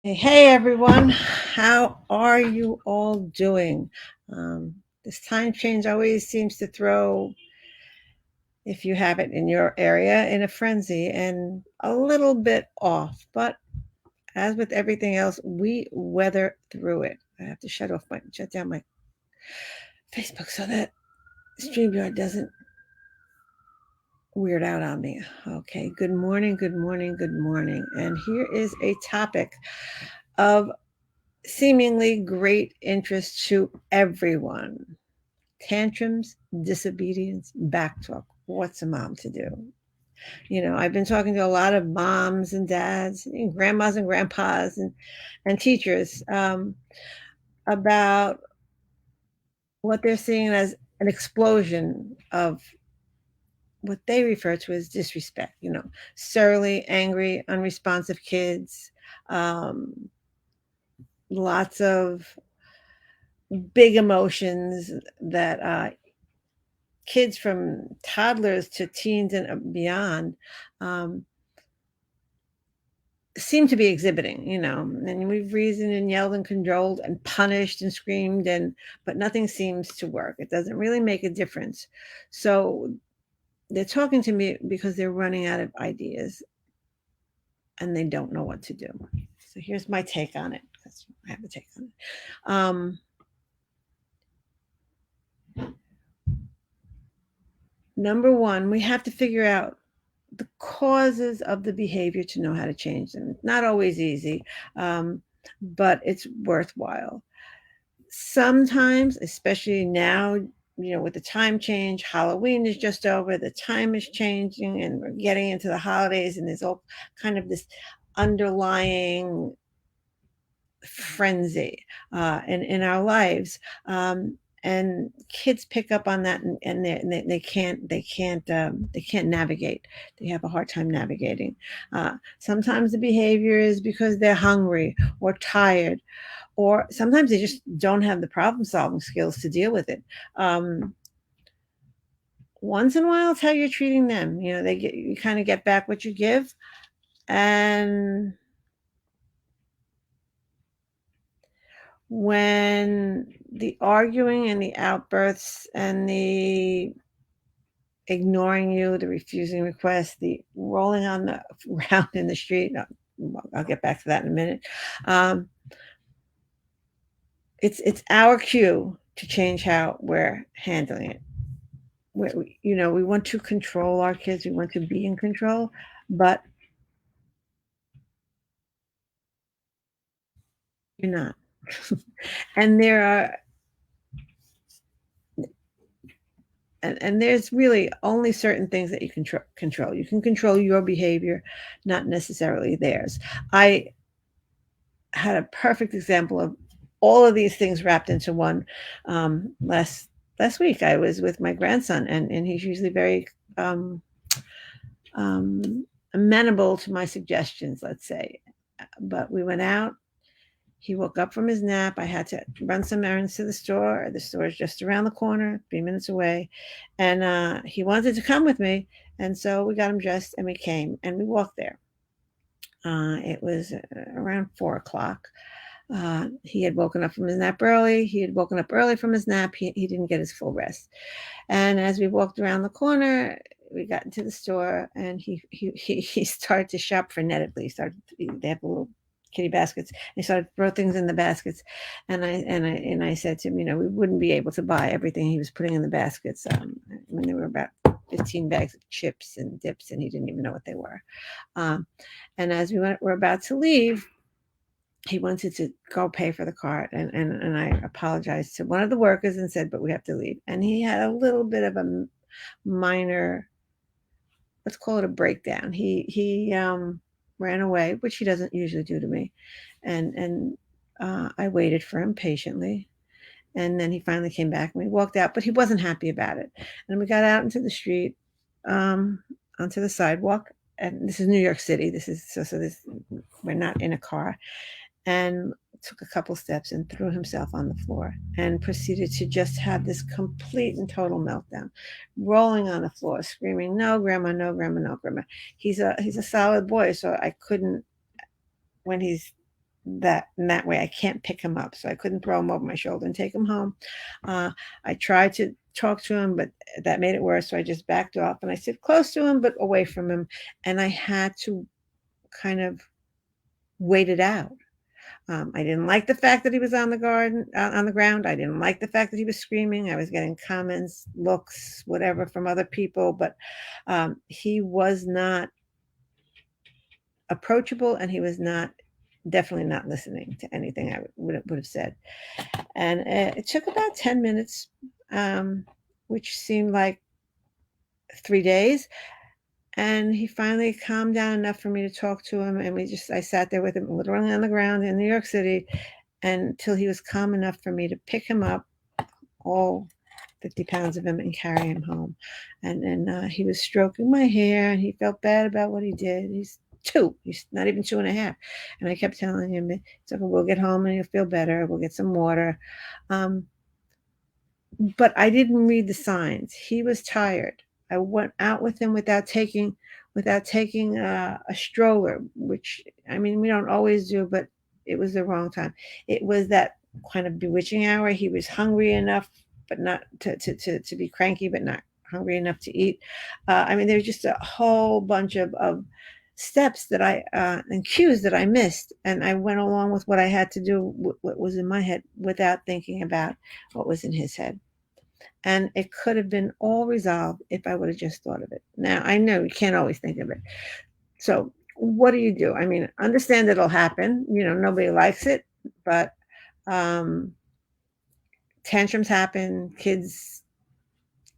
Hey everyone, how are you all doing? This time change always seems to throw, if you have it in your area, in a frenzy and a little bit off. But as with everything else, we weather through it. I have to shut down my Facebook so that StreamYard doesn't weird out on me. Okay, good morning, good morning, good morning. And here is a topic of seemingly great interest to everyone. Tantrums, disobedience, backtalk. What's a mom to do? I've been talking to a lot of moms and dads, and grandmas and grandpas, and teachers about what they're seeing as an explosion of what they refer to as disrespect. Surly, angry, unresponsive kids, um, lots of big emotions that kids from toddlers to teens and beyond um, seem to be exhibiting, and we've reasoned and yelled and cajoled and punished and screamed, but nothing seems to work. It doesn't really make a difference. So they're talking to me because they're running out of ideas and they don't know what to do. So here's my take on it. I have a take on it. Number one, we have to figure out the causes of the behavior to know how to change them. It's not always easy, but it's worthwhile. Sometimes, especially now, with the time change, Halloween is just over, the time is changing, and we're getting into the holidays, and there's all kind of this underlying frenzy in our lives. And kids pick up on that, and they can't navigate. They have a hard time navigating. Sometimes the behavior is because they're hungry or tired, or sometimes they just don't have the problem solving skills to deal with it. Once in a while, it's how you're treating them. You kind of get back what you give, and when the arguing and the outbursts and the ignoring you, the refusing requests, the rolling on the around in the street. I'll get back to that in a minute. Um, it's our cue to change how we're handling it. We want to control our kids. We want to be in control, but you're not. and there are and there's really only certain things that you can control. You can control your behavior, not necessarily theirs. I had a perfect example of all of these things wrapped into one. Last week I was with my grandson, and he's usually very um, amenable to my suggestions, let's say. But we went out. He woke up from his nap. I had to run some errands to the store. The store is just around the corner, 3 minutes away. And he wanted to come with me. And so we got him dressed and we came and we walked there. It was around 4 o'clock. He had woken up from his nap early. He had woken up early from his nap. He didn't get his full rest. And as we walked around the corner, we got into the store, and he started to shop frenetically. They have little kitty baskets. And he started to throw things in the baskets, and I said to him, we wouldn't be able to buy everything he was putting in the baskets. When there were about 15 bags of chips and dips, and he didn't even know what they were. And as we're about to leave, he wanted to go pay for the cart, and I apologized to one of the workers and said, but we have to leave. And he had a little bit of a minor, let's call it a breakdown. He ran away, which he doesn't usually do to me. And I waited for him patiently. And then he finally came back and we walked out, but he wasn't happy about it. And we got out into the street, onto the sidewalk. And this is New York City. This is this, we're not in a car, and took a couple steps and threw himself on the floor and proceeded to just have this complete and total meltdown, rolling on the floor, screaming, "No, grandma, no, grandma, no, grandma." He's a solid boy, so I couldn't, when he's that in that way I can't pick him up, so I couldn't throw him over my shoulder and take him home. I tried to talk to him, but that made it worse, so I just backed off and I sit close to him but away from him, and I had to kind of wait it out. I didn't like the fact that he was on the ground. I didn't like the fact that he was screaming. I was getting comments, looks, whatever from other people, but he was not approachable, and he was not definitely not listening to anything I would have said. And it took about 10 minutes, which seemed like 3 days. And he finally calmed down enough for me to talk to him. And I sat there with him literally on the ground in New York City until he was calm enough for me to pick him up, all 50 pounds of him, and carry him home. And then he was stroking my hair, and he felt bad about what he did. He's 2. He's not even 2.5. And I kept telling him, it's okay, we'll get home and he'll feel better. We'll get some water. But I didn't read the signs. He was tired. I went out with him without taking a stroller, which, I mean, we don't always do, but it was the wrong time. It was that kind of bewitching hour. He was hungry enough, but not to be cranky, but not hungry enough to eat. I mean, there's just a whole bunch of steps that and cues that I missed, and I went along with what I had to do, what was in my head, without thinking about what was in his head. And it could have been all resolved if I would have just thought of it. Now, I know you can't always think of it. So what do? I mean, understand it'll happen. Nobody likes it, but tantrums happen, kids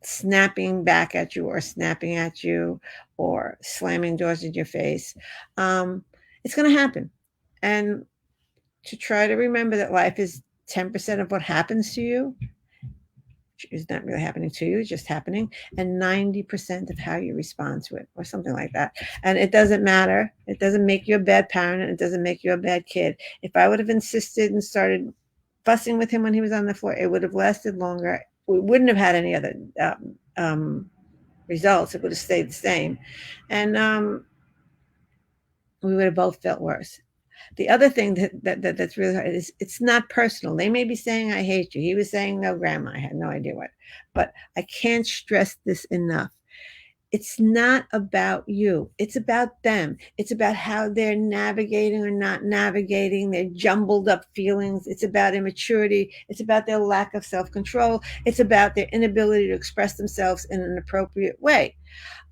snapping back at you or snapping at you or slamming doors in your face. It's going to happen. And to try to remember that life is 10% of what happens to you, is not really happening to you, it's just happening, and 90% of how you respond to it, or something like that. And it doesn't matter. It doesn't make you a bad parent. It doesn't make you a bad kid. If I would have insisted and started fussing with him when he was on the floor, it would have lasted longer. We wouldn't have had any other results. It would have stayed the same. And we would have both felt worse. The other thing that's really hard is it's not personal. They may be saying, I hate you. He was saying, no, grandma. I had no idea what. But I can't stress this enough. It's not about you. It's about them. It's about how they're navigating or not navigating their jumbled up feelings. It's about immaturity. It's about their lack of self-control. It's about their inability to express themselves in an appropriate way.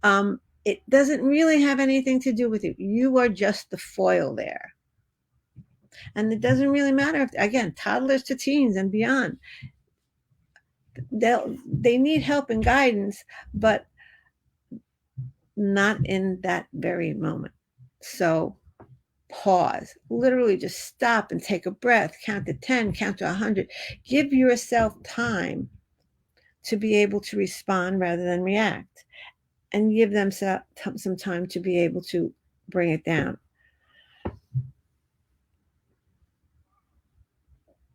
It doesn't really have anything to do with you. You are just the foil there. And it doesn't really matter if, again, toddlers to teens and beyond, they need help and guidance, but not in that very moment. So pause, literally just stop and take a breath, count to 10, count to 100. Give yourself time to be able to respond rather than react, and give them some time to be able to bring it down.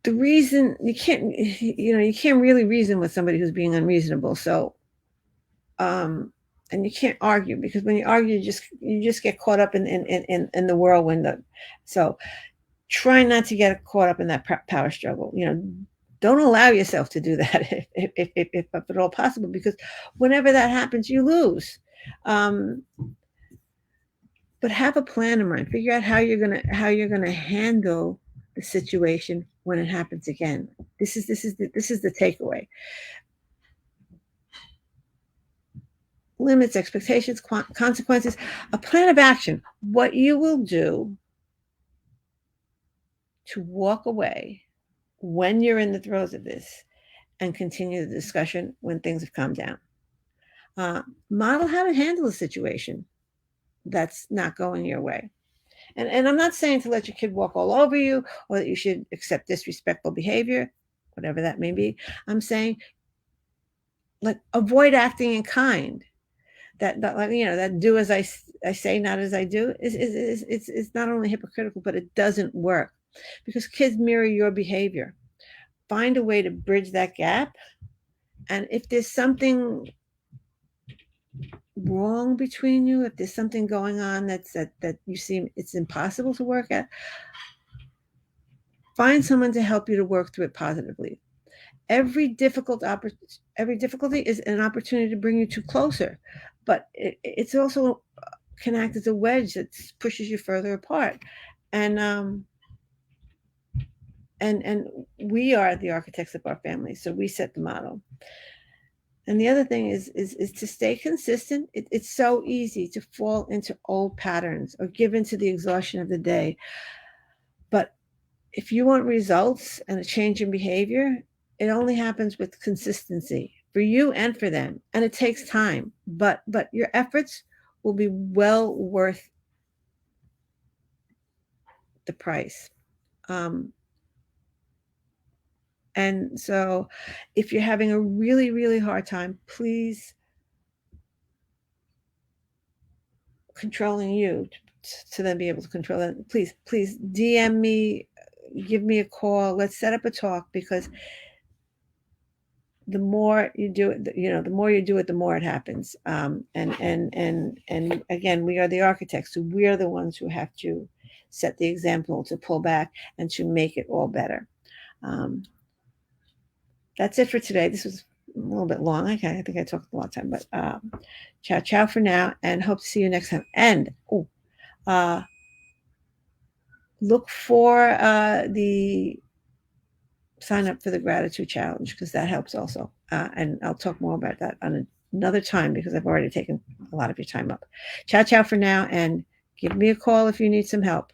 The reason you can't really reason with somebody who's being unreasonable. So, and you can't argue, because when you argue, you just get caught up in the whirlwind. So try not to get caught up in that power struggle. Don't allow yourself to do that if at all possible, because whenever that happens, you lose. But have a plan in mind. Figure out how you're gonna handle the situation when it happens again. This is the takeaway. Limits, expectations, consequences, a plan of action. What you will do to walk away when you're in the throes of this and continue the discussion when things have calmed down. Model how to handle a situation that's not going your way. And I'm not saying to let your kid walk all over you, or that you should accept disrespectful behavior, whatever that may be. I'm saying, like, avoid acting in kind. That do as I say, not as I do, it's not only hypocritical, but it doesn't work, because kids mirror your behavior. Find a way to bridge that gap. And if there's something wrong between you, if there's something going on that you see it's impossible to work at, Find someone to help you to work through it positively. Every difficulty is an opportunity to bring you two closer, but it's also can act as a wedge that pushes you further apart. And and we are the architects of our family, so we set the model. And the other thing is to stay consistent. It's so easy to fall into old patterns or give into the exhaustion of the day. But if you want results and a change in behavior, it only happens with consistency for you and for them. And it takes time, but your efforts will be well worth the price. Um, and so if you're having a really, really hard time, please controlling you to then be able to control it. Please DM me, give me a call. Let's set up a talk, because the more you do it, the more you do it, the more it happens. And again, we are the architects, so we are the ones who have to set the example, to pull back and to make it all better. Um, that's it for today. This was a little bit long. I think I talked a lot of time, but ciao for now, and hope to see you next time. And look for the sign up for the gratitude challenge, because that helps also. And I'll talk more about that on another time, because I've already taken a lot of your time up. Ciao for now, and give me a call if you need some help.